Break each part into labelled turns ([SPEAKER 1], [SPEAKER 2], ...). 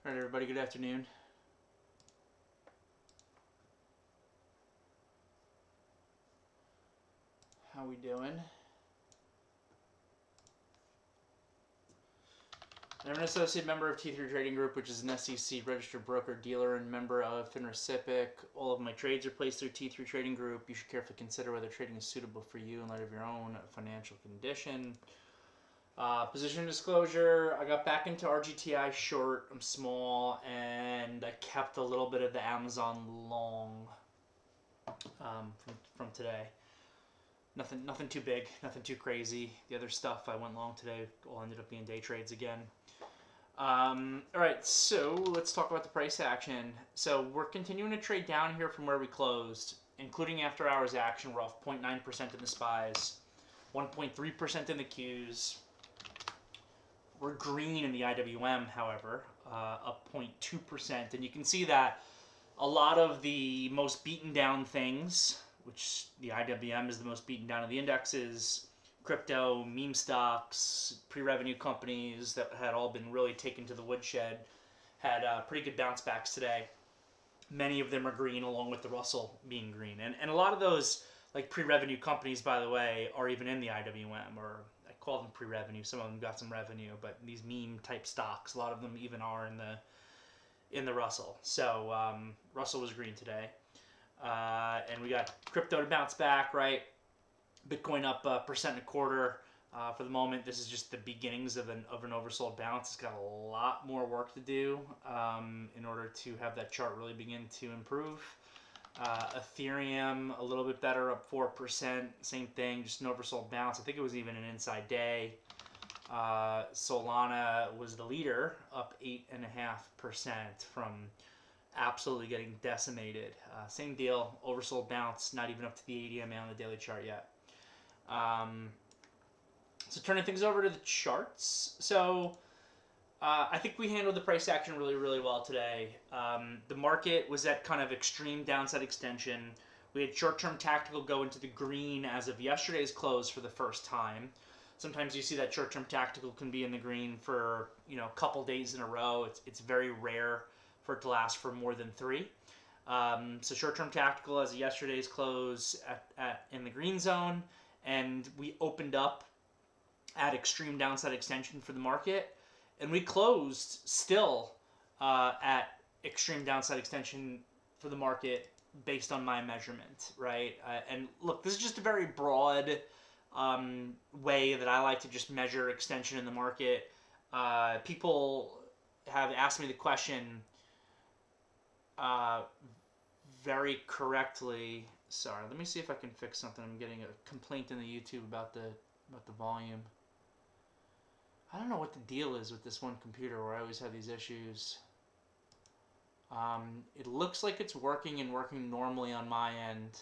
[SPEAKER 1] All right, everybody, good afternoon. How we doing? I'm an associate member of T3 Trading Group, which is an SEC registered broker-dealer and member of FINRA SIPC. All of my trades are placed through T3 Trading Group. You should carefully consider whether trading is suitable for you in light of your own financial condition. Position disclosure, I got back into RGTI short. I'm small, and I kept a little bit of the Amazon long from today. Nothing too big, nothing too crazy. The other stuff I went long today all ended up being day trades again. All right, so let's talk about the price action. So we're continuing to trade down here from where we closed, including after hours action. We're off 0.9% in the SPYs, 1.3% in the Qs. We're green in the IWM, however, up 0.2%. And you can see that a lot of the most beaten down things, which the IWM is the most beaten down of the indexes, crypto, meme stocks, pre-revenue companies that had all been really taken to the woodshed, had pretty good bounce backs today. Many of them are green, along with the Russell being green. And a lot of those, like pre-revenue companies, by the way, are even in the IWM, or I call them pre-revenue. Some of them got some revenue, but these meme type stocks, a lot of them even are in the Russell. So Russell was green today. And we got crypto to bounce back, right? Bitcoin up 1.25%. For the moment, this is just the beginnings of an oversold bounce. It's got a lot more work to do in order to have that chart really begin to improve. Ethereum, a little bit better, up 4%. Same thing, just an oversold bounce. I think it was even an inside day. Solana was the leader, up 8.5% from absolutely getting decimated. Same deal, oversold bounce, not even up to the 80 MA on the daily chart yet. So turning things over to the charts. So I think we handled the price action really, really well today. The market was at kind of extreme downside extension. We had short-term tactical go into the green as of yesterday's close for the first time. Sometimes you see that short-term tactical can be in the green for a couple days in a row. It's very rare for it to last for more than 3. So short-term tactical as of yesterday's close in the green zone, and we opened up at extreme downside extension for the market, and we closed still at extreme downside extension for the market based on my measurement, right? And look, this is just a very broad way that I like to just measure extension in the market. People have asked me the question very correctly. Sorry, let me see if I can fix something. I'm getting a complaint in the YouTube about the volume. I don't know what the deal is with this one computer where I always have these issues. It looks like it's working and working normally on my end.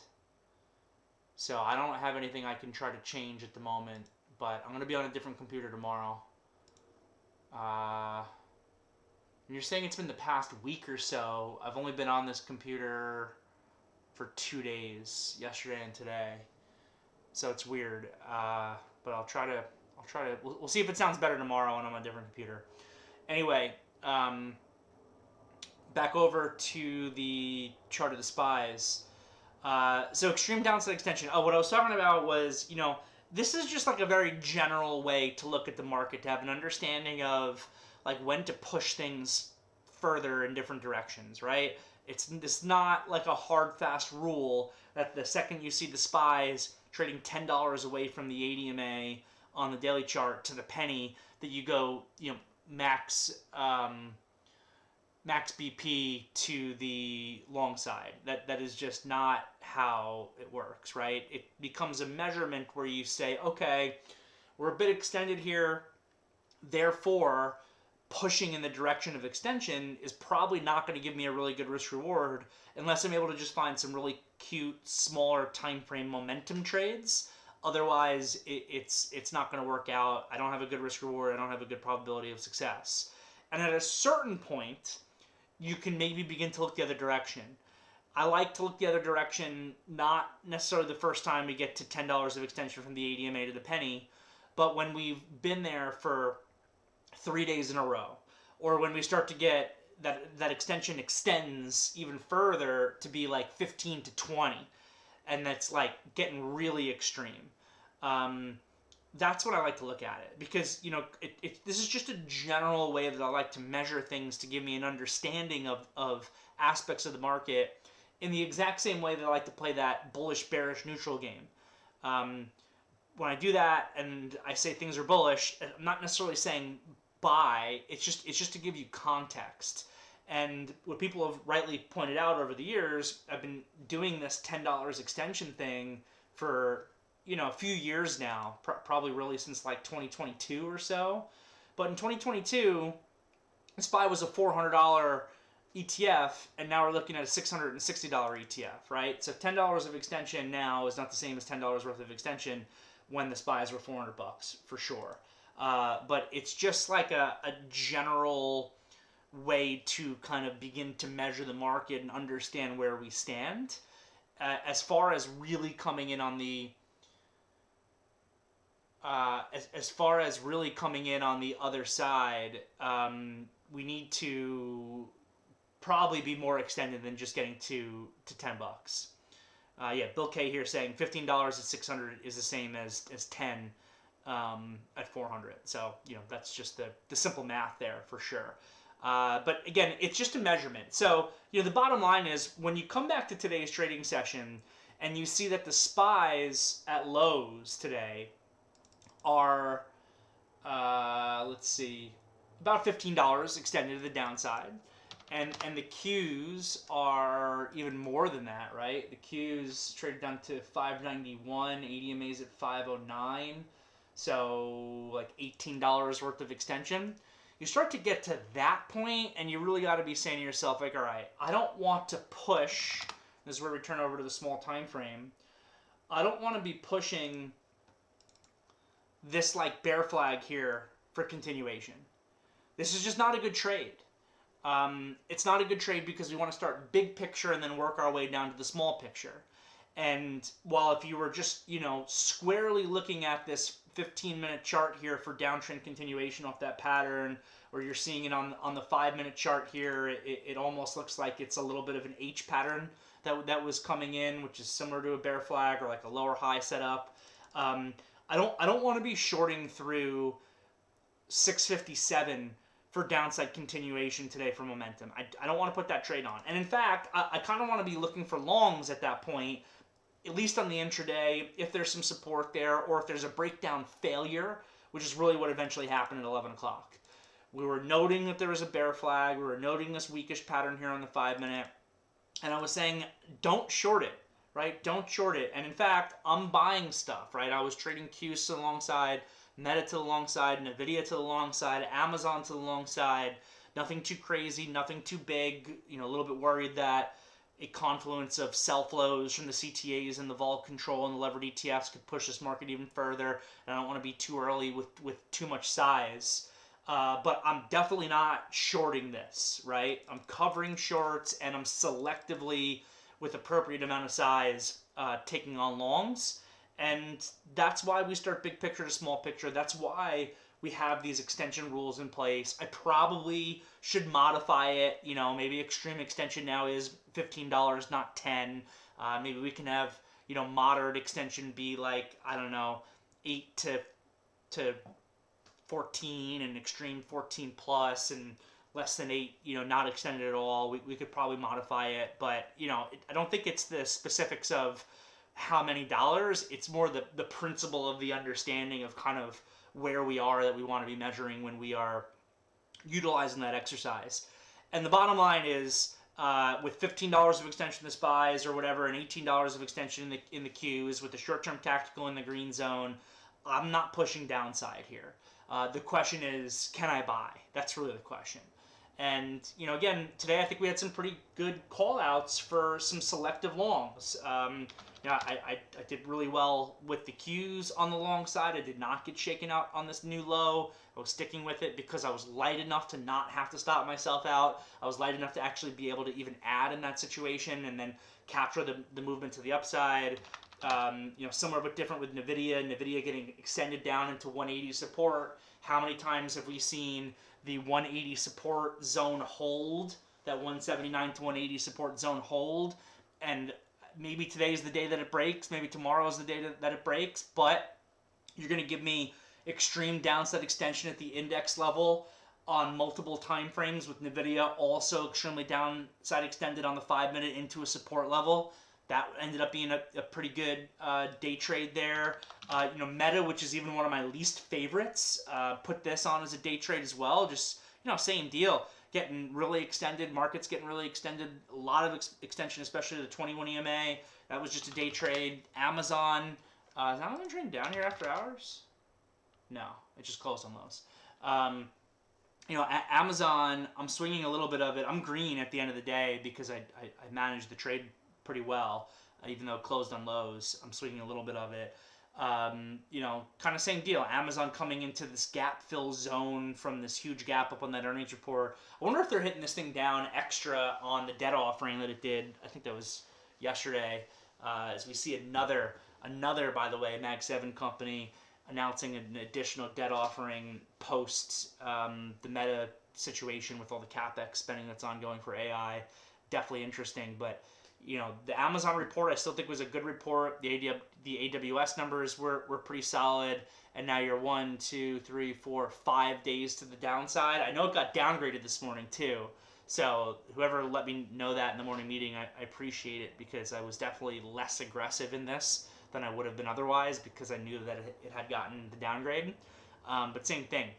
[SPEAKER 1] So I don't have anything I can try to change at the moment, but I'm going to be on a different computer tomorrow. You're saying it's been the past week or so. I've only been on this computer for 2 days, yesterday and today. So it's weird. But I'll try to, we'll see if it sounds better tomorrow when I'm on a different computer. Anyway, back over to the chart of the SPYs. So extreme downside extension. Oh, what I was talking about was, this is just like a very general way to look at the market, to have an understanding of like when to push things further in different directions, right? It's not like a hard, fast rule that the second you see the SPYs trading $10 away from the 80 MA on the daily chart to the penny, that you go, max BP to the long side. That is just not how it works, right? It becomes a measurement where you say, okay, we're a bit extended here, therefore pushing in the direction of extension is probably not going to give me a really good risk reward unless I'm able to just find some really cute, smaller time frame momentum trades. Otherwise, it's not going to work out. I don't have a good risk reward. I don't have a good probability of success. And at a certain point, you can maybe begin to look the other direction. I like to look the other direction, not necessarily the first time we get to $10 of extension from the 80 MA to the penny, but when we've been there for 3 days in a row, or when we start to get that extension extends even further to be like 15 to 20, and that's like getting really extreme. That's what I like to look at it, because this is just a general way that I like to measure things to give me an understanding of aspects of the market, in the exact same way that I like to play that bullish, bearish, neutral game. When I do that and I say things are bullish, I'm not necessarily saying buy. It's just to give you context. And what people have rightly pointed out over the years, I've been doing this $10 extension thing for a few years now, probably really since like 2022 or so. But in 2022, SPY was a $400 ETF, and now we're looking at a $660 ETF, right? So $10 of extension now is not the same as $10 worth of extension when the SPYs were $400 for sure. But it's just like a general way to kind of begin to measure the market and understand where we stand. As far as really coming in on the as far as really coming in on the other side, we need to probably be more extended than just getting to $10. Yeah, Bill K here saying $15 at 600 is the same as 10 at 400. So that's just the simple math there for sure. But again, it's just a measurement. So the bottom line is, when you come back to today's trading session and you see that the SPYs at lows today are, let's see, about $15 extended to the downside. And the Qs are even more than that, right? The Qs traded down to 591, ADMA's at 509, so like $18 worth of extension. You start to get to that point, and you really got to be saying to yourself, like, all right, I don't want to push. This is where we turn over to the small time frame. I don't want to be pushing this like bear flag here for continuation. This is just not a good trade. It's not a good trade because we want to start big picture and then work our way down to the small picture. And while if you were just, squarely looking at this 15-minute chart here for downtrend continuation off that pattern, or you're seeing it on the 5-minute chart here, it almost looks like it's a little bit of an H pattern that was coming in, which is similar to a bear flag or like a lower high setup. I don't want to be shorting through 657 for downside continuation today for momentum. I don't want to put that trade on. And in fact, I kind of want to be looking for longs at that point, at least on the intraday, if there's some support there, or if there's a breakdown failure, which is really what eventually happened at 11 o'clock. We were noting that there was a bear flag. We were noting this weakish pattern here on the 5-minute. And I was saying, don't short it, right? Don't short it. And in fact, I'm buying stuff, right? I was trading Qs alongside, Meta to the long side, Nvidia to the long side, Amazon to the long side. Nothing too crazy, nothing too big. A little bit worried that a confluence of sell flows from the CTAs and the vol control and the levered ETFs could push this market even further. And I don't want to be too early with too much size. But I'm definitely not shorting this, right? I'm covering shorts, and I'm selectively, with appropriate amount of size, taking on longs. And that's why we start big picture to small picture. That's why we have these extension rules in place. I probably should modify it. Maybe extreme extension now is $15, not 10. Maybe we can have, moderate extension be like, I don't know, 8 to 14, and extreme 14 plus, and less than 8, not extended at all. We could probably modify it, but, I don't think it's the specifics of how many dollars. It's more the principle of the understanding of kind of where we are that we want to be measuring when we are utilizing that exercise. And the bottom line is, with $15 of extension in the SPYs or whatever, and $18 of extension in the Qs, with the short-term tactical in the green zone, I'm not pushing downside here. The question is, can I buy? That's really the question. And, again, today I think we had some pretty good call-outs for some selective longs. I did really well with the Qs on the long side. I did not get shaken out on this new low. I was sticking with it because I was light enough to not have to stop myself out. I was light enough to actually be able to even add in that situation and then capture the movement to the upside. Similar but different with Nvidia. Nvidia getting extended down into 180 support How many times have we seen the 180 support zone hold, that 179 to 180 support zone hold, and maybe today's the day that it breaks, maybe tomorrow's the day that it breaks, but you're going to give me extreme downside extension at the index level on multiple time frames, with NVIDIA also extremely downside extended on the 5-minute into a support level. That ended up being a pretty good day trade there. Meta, which is even one of my least favorites, put this on as a day trade as well. Just, same deal. Getting really extended. Markets getting really extended. A lot of extension, especially the 21 EMA. That was just a day trade. Amazon. Is Amazon trading down here after hours? No. It just closed on those. Amazon, I'm swinging a little bit of it. I'm green at the end of the day because I managed the trade pretty well, even though it closed on lows. I'm swinging a little bit of it. Kind of same deal. Amazon coming into this gap fill zone from this huge gap up on that earnings report. I wonder if they're hitting this thing down extra on the debt offering that it did. I think that was yesterday. As we see another, by the way, Mag 7 company announcing an additional debt offering post the Meta situation with all the CapEx spending that's ongoing for AI. Definitely interesting, but the Amazon report I still think was a good report. The AWS numbers were pretty solid, and now you're 1, 2, 3, 4, 5 days to the downside. I know it got downgraded this morning too, so whoever let me know that in the morning meeting, I appreciate it, because I was definitely less aggressive in this than I would have been otherwise, because I knew that it had gotten the downgrade. But same thing.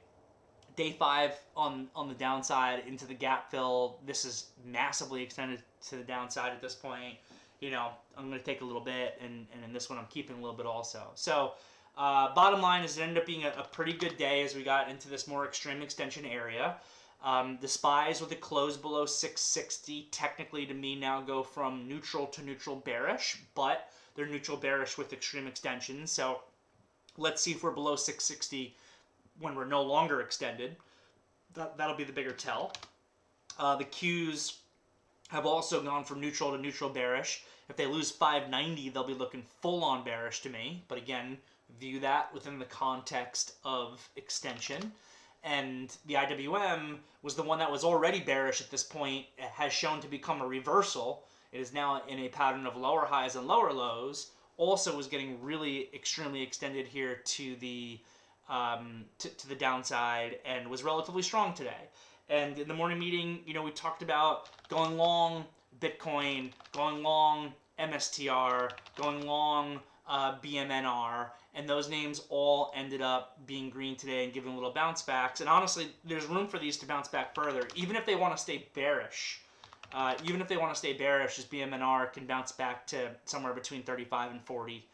[SPEAKER 1] Day 5 on the downside into the gap fill. This is massively extended to the downside at this point. I'm going to take a little bit, and in this one I'm keeping a little bit also. So bottom line is it ended up being a pretty good day as we got into this more extreme extension area. The SPYs with a close below 660 technically to me now go from neutral to neutral bearish, but they're neutral bearish with extreme extension. So let's see if we're below 660 when we're no longer extended. That'll be the bigger tell. The Qs have also gone from neutral to neutral bearish. If they lose 590, they'll be looking full-on bearish to me. But again, view that within the context of extension. And the IWM was the one that was already bearish at this point. It has shown to become a reversal. It is now in a pattern of lower highs and lower lows. Also was getting really extremely extended here to the downside, and was relatively strong today. And in the morning meeting, we talked about going long Bitcoin, going long MSTR, going long BMNR, and those names all ended up being green today and giving little bounce backs. And honestly, there's room for these to bounce back further, even if they want to stay bearish. Just BMNR can bounce back to somewhere between 35 and 40.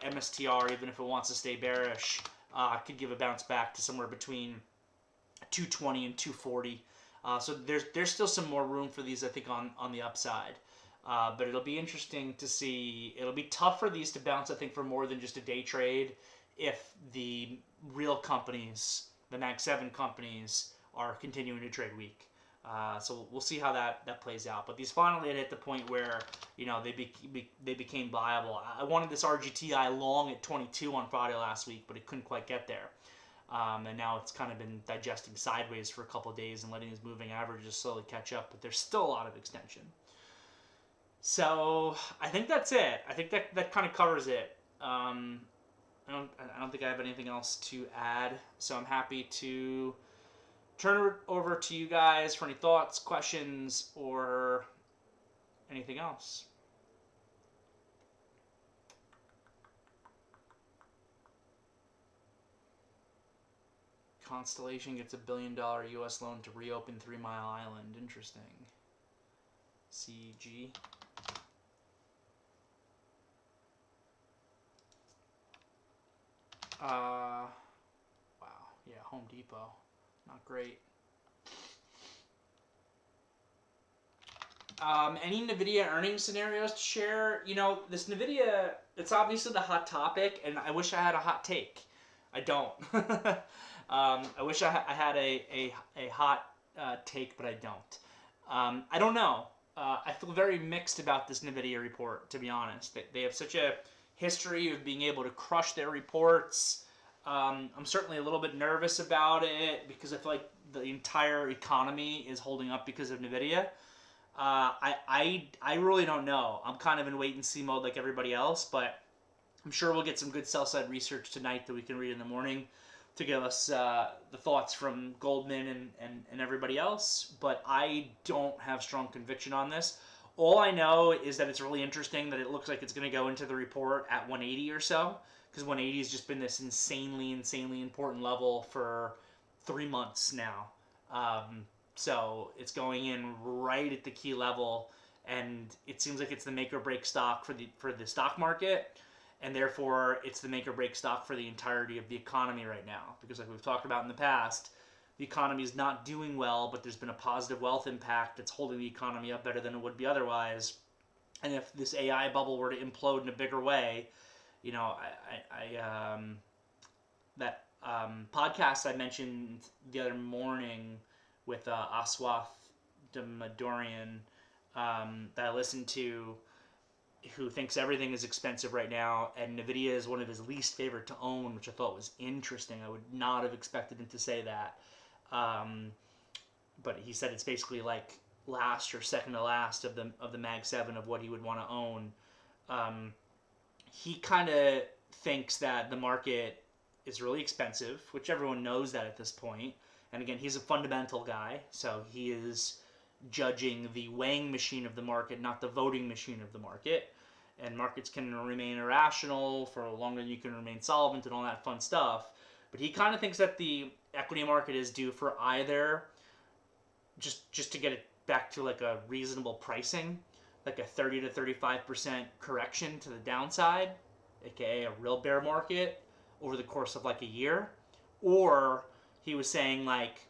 [SPEAKER 1] MSTR, even if it wants to stay bearish, could give a bounce back to somewhere between 220 and 240. So there's still some more room for these, I think, on the upside. But it'll be interesting to see. It'll be tough for these to bounce, I think, for more than just a day trade if the real companies, the Mag 7 companies, are continuing to trade weak. So we'll see how that plays out. But these finally had hit the point where they became viable. I wanted this RGTI long at 22 on Friday last week, but it couldn't quite get there. And now it's kind of been digesting sideways for a couple of days and letting these moving averages slowly catch up. But there's still a lot of extension. So I think that's it. I think that kind of covers it. I don't think I have anything else to add. So I'm happy to turn it over to you guys for any thoughts, questions, or anything else. Constellation gets $1 billion U.S. loan to reopen 3 Mile Island. Interesting. CG. Wow. Yeah, Home Depot. Not great. Any NVIDIA earnings scenarios to share? This NVIDIA, it's obviously the hot topic, and I wish I had a hot take. I don't. I wish I had a hot take, but I don't. I don't know. I feel very mixed about this NVIDIA report, to be honest. They have such a history of being able to crush their reports. I'm certainly a little bit nervous about it because I feel like the entire economy is holding up because of Nvidia. I really don't know. I'm kind of in wait and see mode like everybody else, but I'm sure we'll get some good sell side research tonight that we can read in the morning to give us the thoughts from Goldman and everybody else. But I don't have strong conviction on this. All I know is that it's really interesting that it looks like it's going to go into the report at 180 or so, because 180 has just been this insanely important level for 3 months now. So it's going in right at the key level, and it seems like it's the make or break stock for the stock market, and therefore it's the make or break stock for the entirety of the economy right now. Because like we've talked about in the past, the economy is not doing well, but there's been a positive wealth impact that's holding the economy up better than it would be otherwise. And if this AI bubble were to implode in a bigger way, you know, that podcast I mentioned the other morning with Aswath Damadorian that I listened to, who thinks everything is expensive right now, and Nvidia is one of his least favorite to own, which I thought was interesting. I would not have expected him to say that. But he said it's basically like last or second to last of the Mag 7 of what he would want to own. He kind of thinks that the market is really expensive, which everyone knows that at this point. And again, he's a fundamental guy, so he is judging the weighing machine of the market, not the voting machine of the market. And markets can remain irrational for longer than you can remain solvent and all that fun stuff. But he kind of thinks that the equity market is due for either just to get it back to like a reasonable pricing, like a 30 to 35% correction to the downside, aka a real bear market over the course of like a year, or he was saying like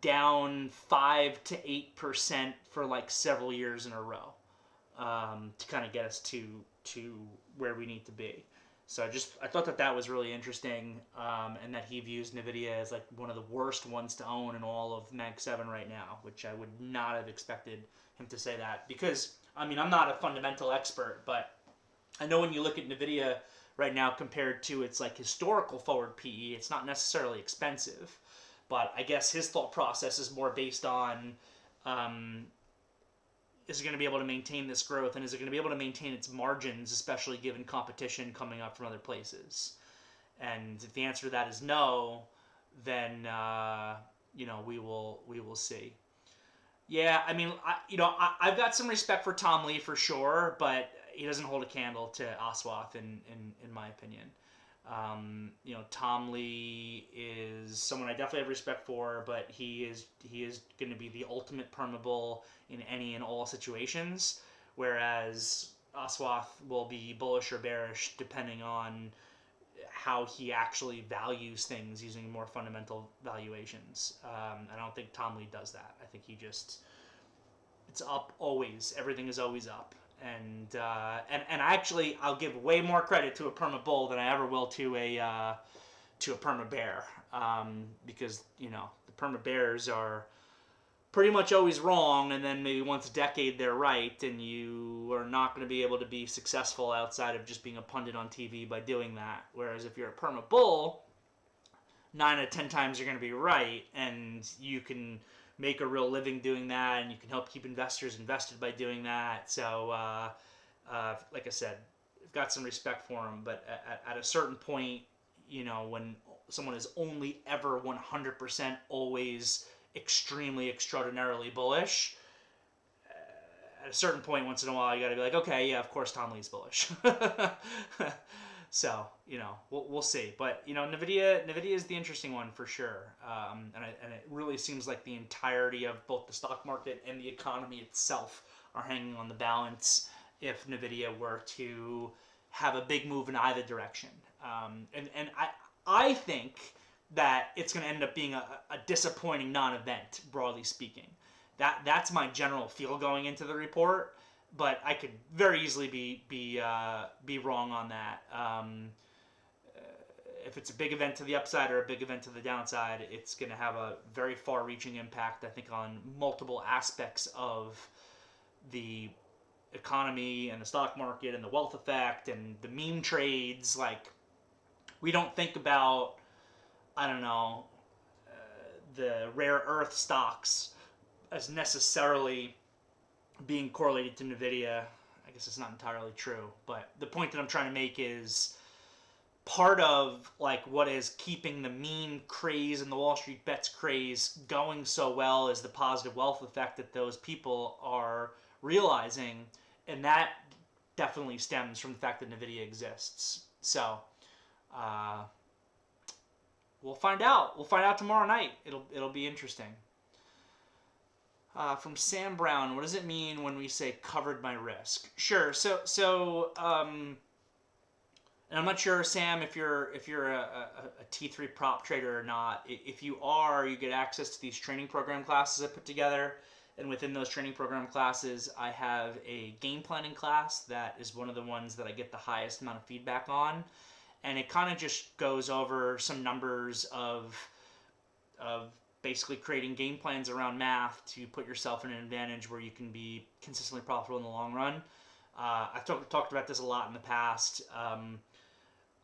[SPEAKER 1] down 5 to 8% for like several years in a row, to kind of get us to where we need to be. So I thought that was really interesting, and that he views Nvidia as like one of the worst ones to own in all of Mag 7 right now, which I would not have expected him to say that, because I mean, I'm not a fundamental expert, but I know when you look at Nvidia right now compared to its like historical forward PE, it's not necessarily expensive. But I guess his thought process is more based on, is it going to be able to maintain this growth, and is it going to be able to maintain its margins, especially given competition coming up from other places? And if the answer to that is no, then we will see. Yeah, I mean, I've got some respect for Tom Lee for sure, but he doesn't hold a candle to Aswath in my opinion. Tom Lee is someone I definitely have respect for, but he is going to be the ultimate perma bull in any and all situations, whereas Aswath will be bullish or bearish depending on how he actually values things using more fundamental valuations. I don't think Tom Lee does that. I think it's up always. Everything is always up. And actually, I'll give way more credit to a perma bull than I ever will to a perma bear, because the perma bears are pretty much always wrong, and then maybe once a decade they're right, and you are not going to be able to be successful outside of just being a pundit on TV by doing that. Whereas if you're a perma bull, 9 out of 10 times you're going to be right, and you can make a real living doing that, and you can help keep investors invested by doing that. So, like I said, I've got some respect for him, but at a certain point, when someone is only ever 100% always extremely, extraordinarily bullish, at a certain point, once in a while, you got to be like, okay, yeah, of course Tom Lee's bullish. So, we'll see. But, Nvidia is the interesting one for sure. And it really seems like the entirety of both the stock market and the economy itself are hanging on the balance if Nvidia were to have a big move in either direction. And I think that it's going to end up being a disappointing non-event, broadly speaking. That's my general feel going into the report. But I could very easily be wrong on that. If it's a big event to the upside or a big event to the downside, it's going to have a very far-reaching impact, I think, on multiple aspects of the economy and the stock market and the wealth effect and the meme trades. Like, We don't think about, I don't know, the rare earth stocks as necessarily being correlated to NVIDIA. I guess it's not entirely true, but the point that I'm trying to make is part of like what is keeping the meme craze and the Wall Street bets craze going so well is the positive wealth effect that those people are realizing, and that definitely stems from the fact that NVIDIA exists. So we'll find out. We'll find out tomorrow night. It'll be interesting. From Sam Brown, what does it mean when we say covered my risk? Sure. So and I'm not sure, Sam, if you're a T3 prop trader or not. If you are, you get access to these training program classes I put together. And within those training program classes, I have a game planning class that is one of the ones that I get the highest amount of feedback on. And it kind of just goes over some numbers of basically creating game plans around math to put yourself in an advantage where you can be consistently profitable in the long run. I've talked about this a lot in the past.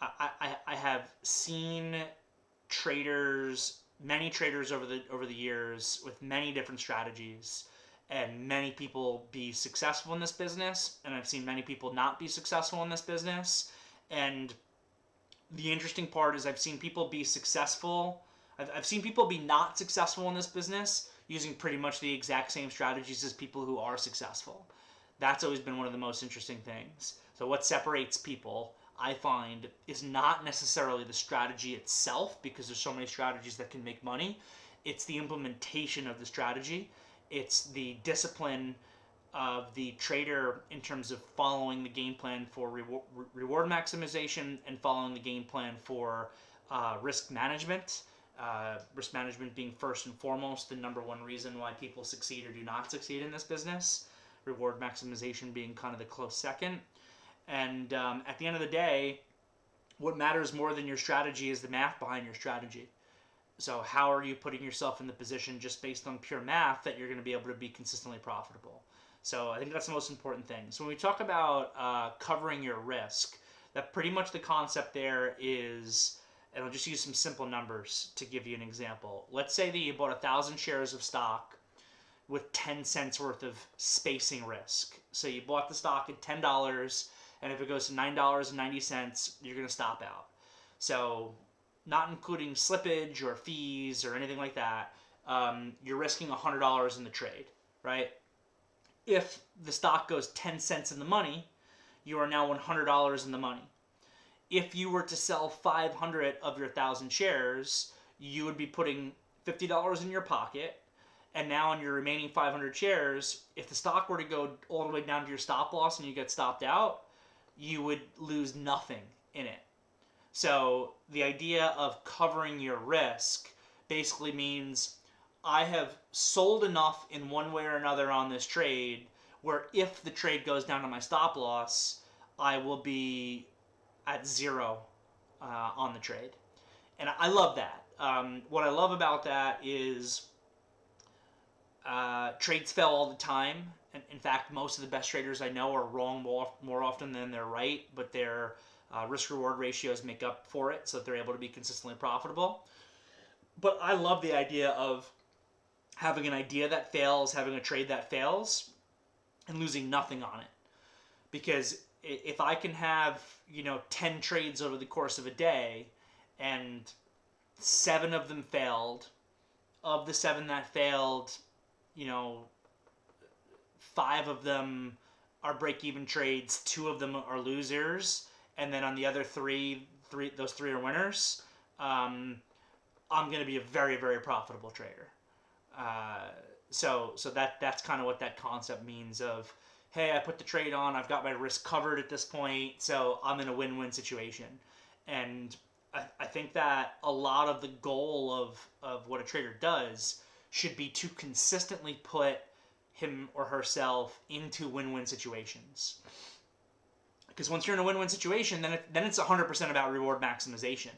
[SPEAKER 1] I have seen many traders over the years with many different strategies, and many people be successful in this business, and I've seen many people not be successful in this business. And the interesting part is I've seen people be successful. I've seen people be not successful in this business using pretty much the exact same strategies as people who are successful. That's always been one of the most interesting things. So what separates people, I find, is not necessarily the strategy itself, because there's so many strategies that can make money. It's the implementation of the strategy. It's the discipline of the trader in terms of following the game plan for reward maximization and following the game plan for risk management. Risk management being first and foremost the number one reason why people succeed or do not succeed in this business. Reward maximization being kind of the close second. And at the end of the day, what matters more than your strategy is the math behind your strategy. So how are you putting yourself in the position just based on pure math that you're going to be able to be consistently profitable? So I think that's the most important thing. So when we talk about covering your risk, that pretty much the concept there is, and I'll just use some simple numbers to give you an example. Let's say that you bought 1,000 shares of stock with 10 cents worth of spacing risk. So you bought the stock at $10, and if it goes to $9.90, you're going to stop out. So not including slippage or fees or anything like that, you're risking $100 in the trade, right? If the stock goes 10 cents in the money, you are now $100 in the money. If you were to sell 500 of your 1,000 shares, you would be putting $50 in your pocket. And now on your remaining 500 shares, if the stock were to go all the way down to your stop loss and you get stopped out, you would lose nothing in it. So the idea of covering your risk basically means I have sold enough in one way or another on this trade where if the trade goes down to my stop loss, I will be at zero on the trade. And I love that. What I love about that is trades fail all the time. And in fact, most of the best traders I know are wrong more often than they're right, but their risk-reward ratios make up for it so that they're able to be consistently profitable. But I love the idea of having an idea that fails, having a trade that fails, and losing nothing on it. Because if I can have, 10 trades over the course of a day and 7 of them failed, of the 7 that failed, 5 of them are break-even trades, 2 of them are losers, and then on the other those 3 are winners, I'm going to be a very, very profitable trader. So that's kind of what that concept means of, hey, I put the trade on, I've got my risk covered at this point, so I'm in a win-win situation. And I think that a lot of the goal of what a trader does should be to consistently put him or herself into win-win situations. Because once you're in a win-win situation, then it's 100% about reward maximization.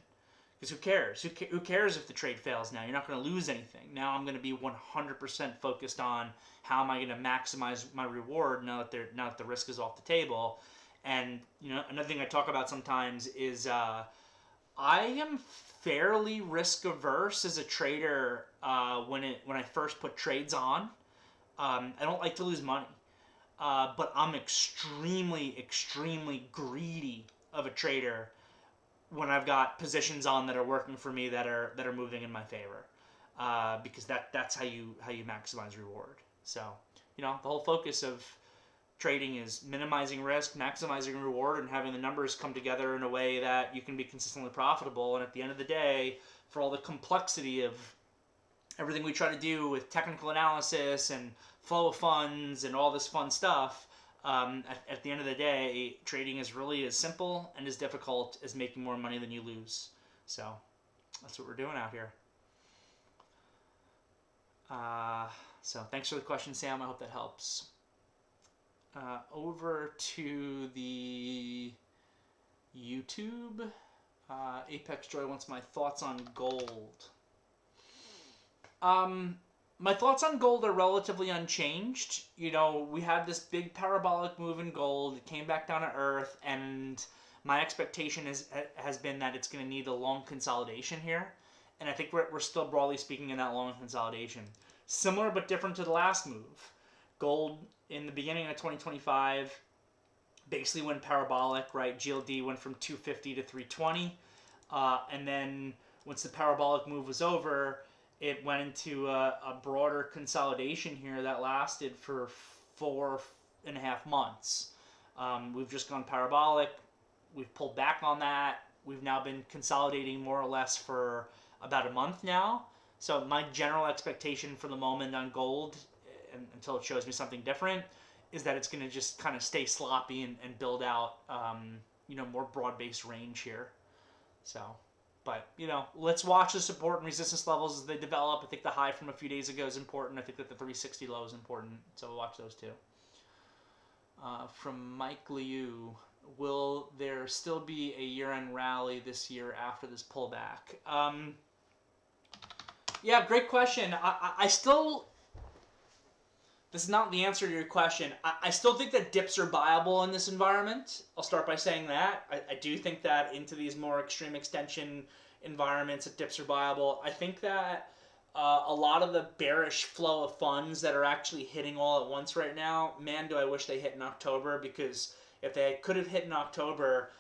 [SPEAKER 1] Because who cares? Who cares if the trade fails now? You're not going to lose anything. Now I'm going to be 100% focused on how am I going to maximize my reward now that the risk is off the table. And another thing I talk about sometimes is I am fairly risk averse as a trader when I first put trades on. I don't like to lose money, but I'm extremely greedy of a trader when I've got positions on that are working for me that are moving in my favor, because that's how you maximize reward. So the whole focus of trading is minimizing risk, maximizing reward, and having the numbers come together in a way that you can be consistently profitable. And at the end of the day, for all the complexity of everything we try to do with technical analysis and flow of funds and all this fun stuff, at the end of the day, trading is really as simple and as difficult as making more money than you lose. So that's what we're doing out here. So thanks for the question, Sam. I hope that helps. Over to the YouTube. Apex Joy wants my thoughts on gold. My thoughts on gold are relatively unchanged. We had this big parabolic move in gold. It came back down to earth, and my expectation has been that it's going to need a long consolidation here. And I think we're still, broadly speaking, in that long consolidation. Similar but different to the last move. Gold in the beginning of 2025 basically went parabolic, right? GLD went from 250 to 320. And then once the parabolic move was over, it went into a broader consolidation here that lasted for 4.5 months. We've just gone parabolic. We've pulled back on that. We've now been consolidating more or less for about a month now. So my general expectation for the moment on gold, until it shows me something different, is that it's going to just kind of stay sloppy and build out, more broad-based range here. So, but, let's watch the support and resistance levels as they develop. I think the high from a few days ago is important. I think that the 360 low is important. So we'll watch those too. From Mike Liu, will there still be a year-end rally this year after this pullback? Yeah, great question. I still... This is not the answer to your question. I still think that dips are viable in this environment. I'll start by saying that. I do think that into these more extreme extension environments, that dips are viable. I think that a lot of the bearish flow of funds that are actually hitting all at once right now, man, do I wish they hit in October, because if they could have hit in October,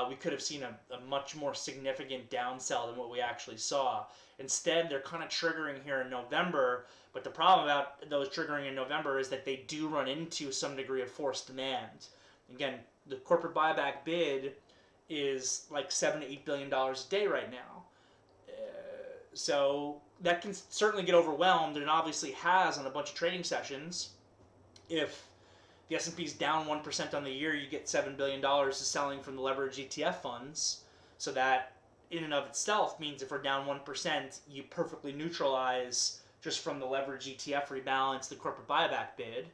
[SPEAKER 1] we could have seen a much more significant downsell than what we actually saw. Instead, they're kind of triggering here in November, but the problem about those triggering in November is that they do run into some degree of forced demand. Again, the corporate buyback bid is like $7 to $8 billion a day right now. So that can certainly get overwhelmed, and it obviously has on a bunch of trading sessions. If the S&P is down 1% on the year, you get $7 billion of selling from the leveraged ETF funds. So that in and of itself means if we're down 1%, you perfectly neutralize just from the leverage ETF rebalance the corporate buyback bid.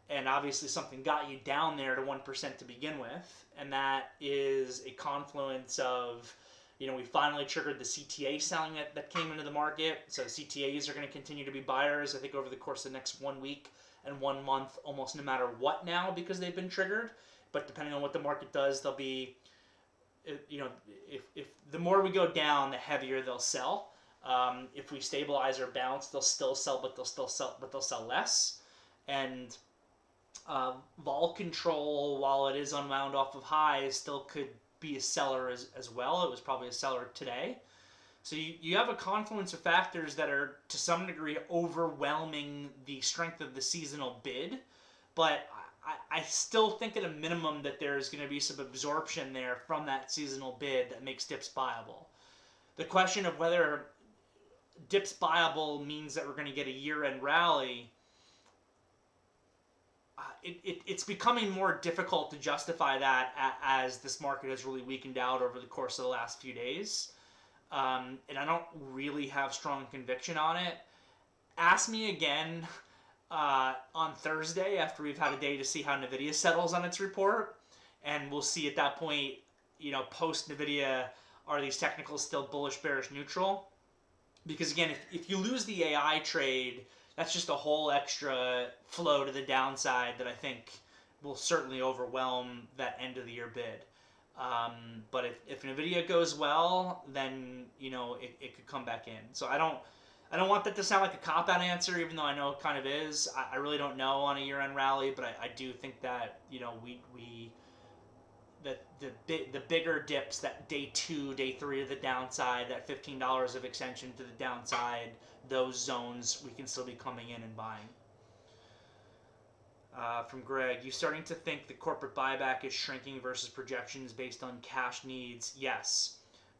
[SPEAKER 1] And obviously something got you down there to 1% to begin with. And that is a confluence of, we finally triggered the CTA selling that came into the market. So CTAs are going to continue to be buyers, I think, over the course of the next 1 week and 1 month, almost no matter what now, because they've been triggered. But depending on what the market does, they'll be, if the more we go down, the heavier they'll sell. If we stabilize or bounce, they'll still sell, but they'll sell less. And vol control, while it is unwound off of highs, still could be a seller as well. It was probably a seller today. So you have a confluence of factors that are to some degree overwhelming the strength of the seasonal bid, but I still think at a minimum that there's going to be some absorption there from that seasonal bid that makes dips buyable. The question of whether dips buyable means that we're going to get a year-end rally, it's becoming more difficult to justify that as this market has really weakened out over the course of the last few days. And I don't really have strong conviction on it. Ask me again on Thursday after we've had a day to see how NVIDIA settles on its report. And we'll see at that point, post NVIDIA, are these technicals still bullish, bearish, neutral? Because again, if you lose the AI trade, that's just a whole extra flow to the downside that I think will certainly overwhelm that end of the year bid. But if NVIDIA goes well, then it could come back in. So I don't want that to sound like a cop-out answer, even though I know it kind of is. I really don't know on a year-end rally, but I do think that the bigger dips, that day 2, day 3 to the downside, that $15 of extension to the downside, those zones we can still be coming in and buying. From Greg, you starting to think the corporate buyback is shrinking versus projections based on cash needs? Yes.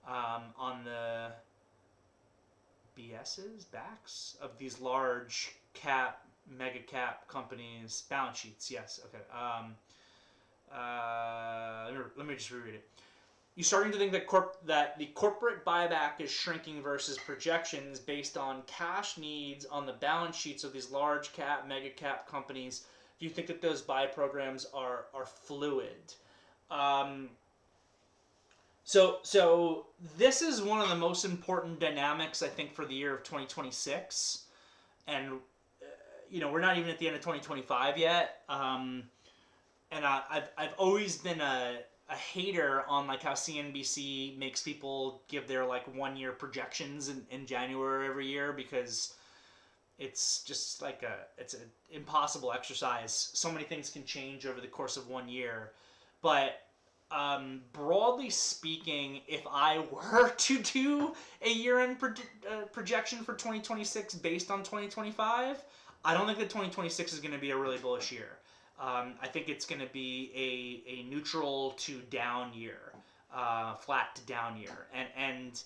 [SPEAKER 1] On the backs of these large cap, mega cap companies' balance sheets. Yes. Okay. Let me just reread it. You starting to think that the corporate buyback is shrinking versus projections based on cash needs on the balance sheets of these large cap, mega cap companies? Do you think that those buy programs are fluid? So this is one of the most important dynamics, I think, for the year of 2026, and we're not even at the end of 2025 yet. And I've always been a hater on like how CNBC makes people give their like 1 year projections in January every year, because it's just like it's an impossible exercise. So many things can change over the course of 1 year. But broadly speaking, if I were to do a year-end projection for 2026 based on 2025, I don't think that 2026 is going to be a really bullish year. I think it's going to be a neutral to down year, flat to down year. And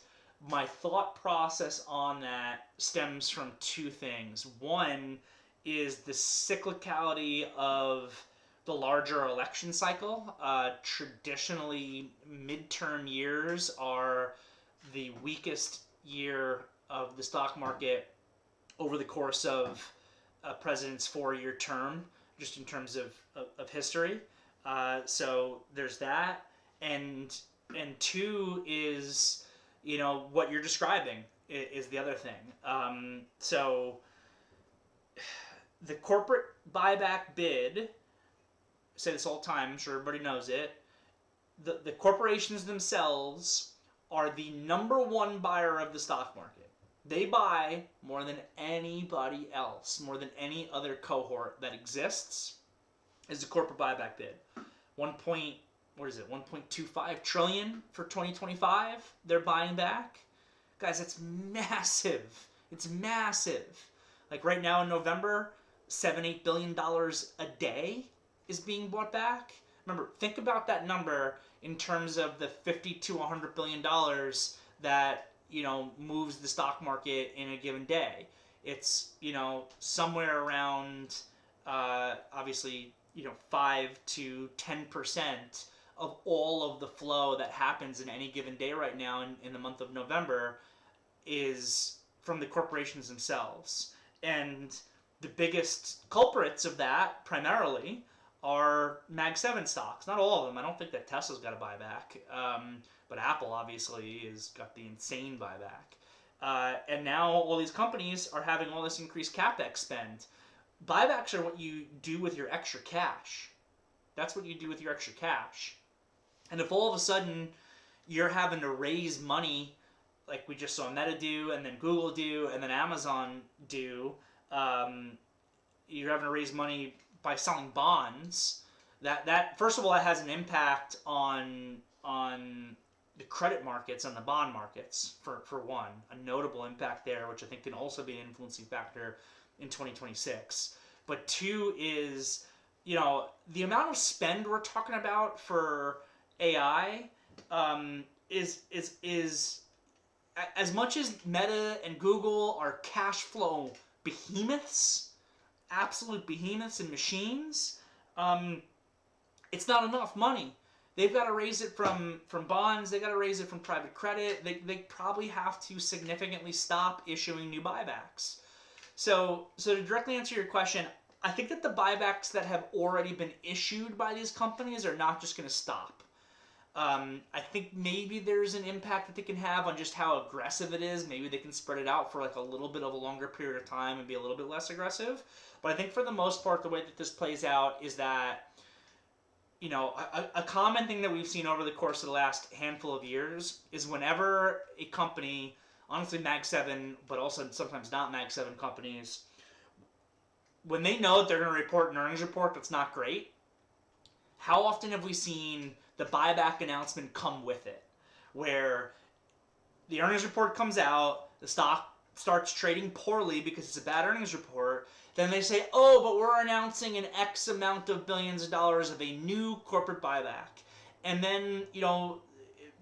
[SPEAKER 1] my thought process on that stems from two things. One is the cyclicality of the larger election cycle. Traditionally, midterm years are the weakest year of the stock market over the course of a president's 4-year term, just in terms of history. So there's that. And two is, what you're describing is the other thing. So the corporate buyback bid, I say this all the time, I'm sure everybody knows it, the corporations themselves are the number one buyer of the stock market. They buy more than anybody else, more than any other cohort that exists, is the corporate buyback bid. 1.25 trillion for 2025 they're buying back. Guys, it's massive. It's massive. Like right now in November, $7-8 billion a day is being bought back. Remember, think about that number in terms of the $50 to $100 billion that moves the stock market in a given day. It's somewhere around obviously 5 to 10% of all of the flow that happens in any given day right now in the month of November is from the corporations themselves. And the biggest culprits of that primarily are Mag 7 stocks. Not all of them. I don't think that Tesla's got a buyback. But Apple obviously has got the insane buyback. And now all these companies are having all this increased CapEx spend. Buybacks are what you do with your extra cash. That's what you do with your extra cash. And if all of a sudden you're having to raise money, like we just saw Meta do, and then Google do, and then Amazon do, you're having to raise money by selling bonds, that first of all, that has an impact on the credit markets and the bond markets, for one. A notable impact there, which I think can also be an influencing factor in 2026. But two is, the amount of spend we're talking about for AI is as much as Meta and Google are cash flow behemoths, absolute behemoths and machines, it's not enough money. They've got to raise it from bonds. They've got to raise it from private credit. They probably have to significantly stop issuing new buybacks. So to directly answer your question, I think that the buybacks that have already been issued by these companies are not just going to stop. I think maybe there's an impact that they can have on just how aggressive it is. Maybe they can spread it out for like a little bit of a longer period of time and be a little bit less aggressive. But I think for the most part, the way that this plays out is that, you know, a common thing that we've seen over the course of the last handful of years is whenever a company, honestly Mag 7, but also sometimes not Mag 7 companies, when they know that they're going to report an earnings report that's not great, how often have we seen the buyback announcement come with it? Where the earnings report comes out, the stock starts trading poorly because it's a bad earnings report, then they say, oh, but we're announcing an X amount of billions of dollars of a new corporate buyback. And then, you know,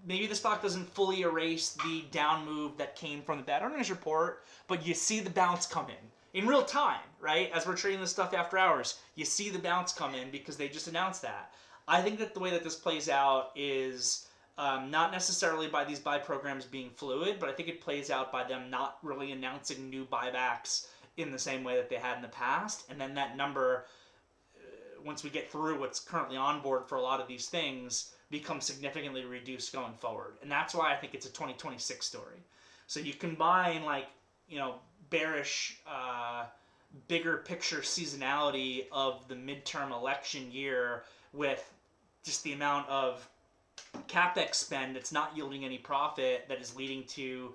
[SPEAKER 1] maybe the stock doesn't fully erase the down move that came from the bad earnings report, but you see the bounce come in real time, right? As we're trading this stuff after hours, you see the bounce come in because they just announced that. I think that the way that this plays out is not necessarily by these buy programs being fluid, but I think it plays out by them not really announcing new buybacks in the same way that they had in the past. And then that number, once we get through what's currently on board for a lot of these things, becomes significantly reduced going forward. And that's why I think it's a 2026 story. So you combine, like, you know, bearish, bigger picture seasonality of the midterm election year with just the amount of CapEx spend that's not yielding any profit, that is leading to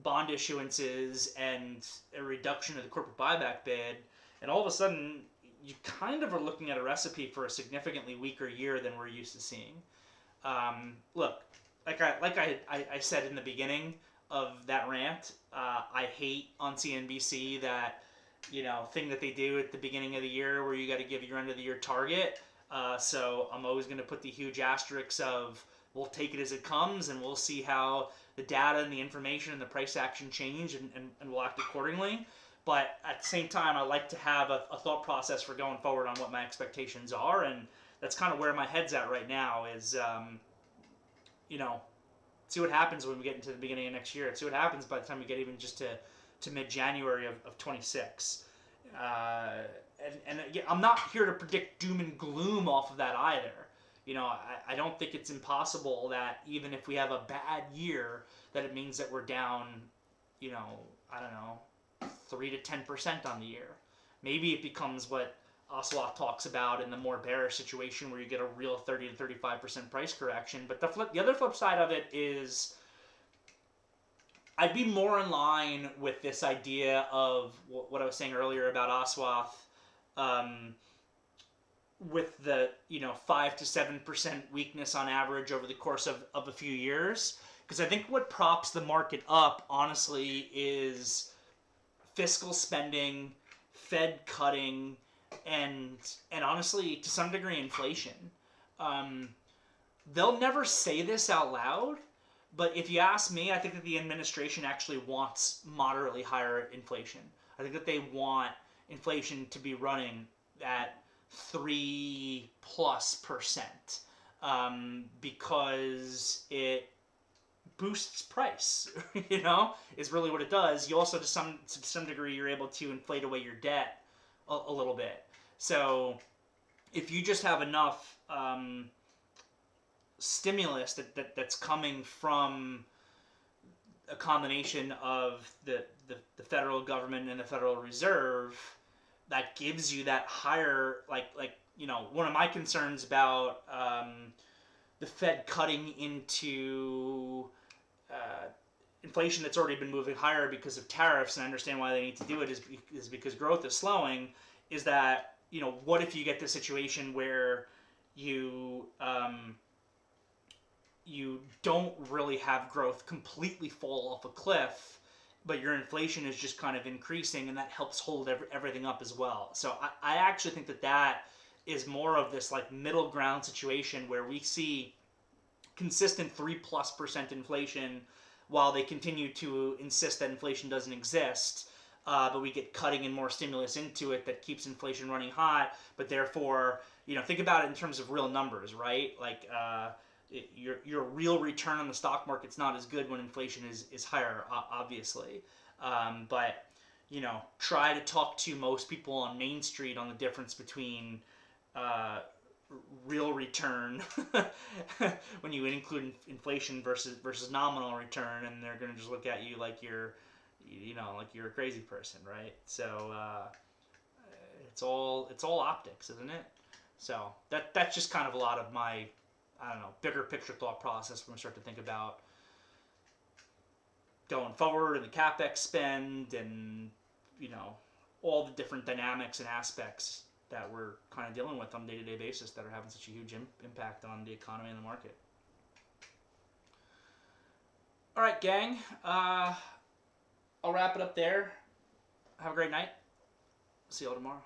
[SPEAKER 1] bond issuances and a reduction of the corporate buyback bid, and all of a sudden you kind of are looking at a recipe for a significantly weaker year than we're used to seeing. Look, like I said in the beginning of that rant, I hate on CNBC that, you know, thing that they do at the beginning of the year where you got to give your end of the year target. So I'm always going to put the huge asterisks of, we'll take it as it comes, and we'll see how the data and the information and the price action change, and we'll act accordingly. But at the same time, I like to have a thought process for going forward on what my expectations are, and that's kind of where my head's at right now is, you know, see what happens when we get into the beginning of next year. See what happens by the time we get even just to mid-January of 26. And again, I'm not here to predict doom and gloom off of that either. You know, I don't think it's impossible that even if we have a bad year, that it means that we're down, you know, I don't know, 3 to 10% on the year. Maybe it becomes what Oswald talks about in the more bearish situation where you get a real 30 to 35% price correction. But the other flip side of it is, I'd be more in line with this idea of what I was saying earlier about Oswath, with the, you know, 5 to 7% weakness on average over the course of a few years. Because I think what props the market up, honestly, is fiscal spending, Fed cutting, and honestly, to some degree, inflation. They'll never say this out loud, but if you ask me, I think that the administration actually wants moderately higher inflation. I think that they want inflation to be running at 3+%, because it boosts price, you know, is really what it does. You also, to some degree, you're able to inflate away your debt a little bit. So if you just have enough stimulus that's coming from a combination of the federal government and the Federal Reserve, that gives you that higher, like you know, one of my concerns about the Fed cutting into inflation that's already been moving higher because of tariffs, and I understand why they need to do it, is because growth is slowing, is that, you know, what if you get the situation where you you don't really have growth completely fall off a cliff, but your inflation is just kind of increasing, and that helps hold everything up as well. So I actually think that is more of this like middle ground situation where we see consistent 3+% inflation while they continue to insist that inflation doesn't exist, but we get cutting and more stimulus into it that keeps inflation running hot, but therefore, you know, think about it in terms of real numbers, right? Like your real return on the stock market's not as good when inflation is higher, obviously. But, you know, try to talk to most people on Main Street on the difference between real return when you include inflation versus nominal return, and they're going to just look at you like you're, you know, like you're a crazy person, right? So it's all optics, isn't it? So that's just kind of a lot of my, I don't know, bigger picture thought process when we start to think about going forward and the CapEx spend and, you know, all the different dynamics and aspects that we're kind of dealing with on a day-to-day basis that are having such a huge impact on the economy and the market. All right, gang. I'll wrap it up there. Have a great night. See you all tomorrow.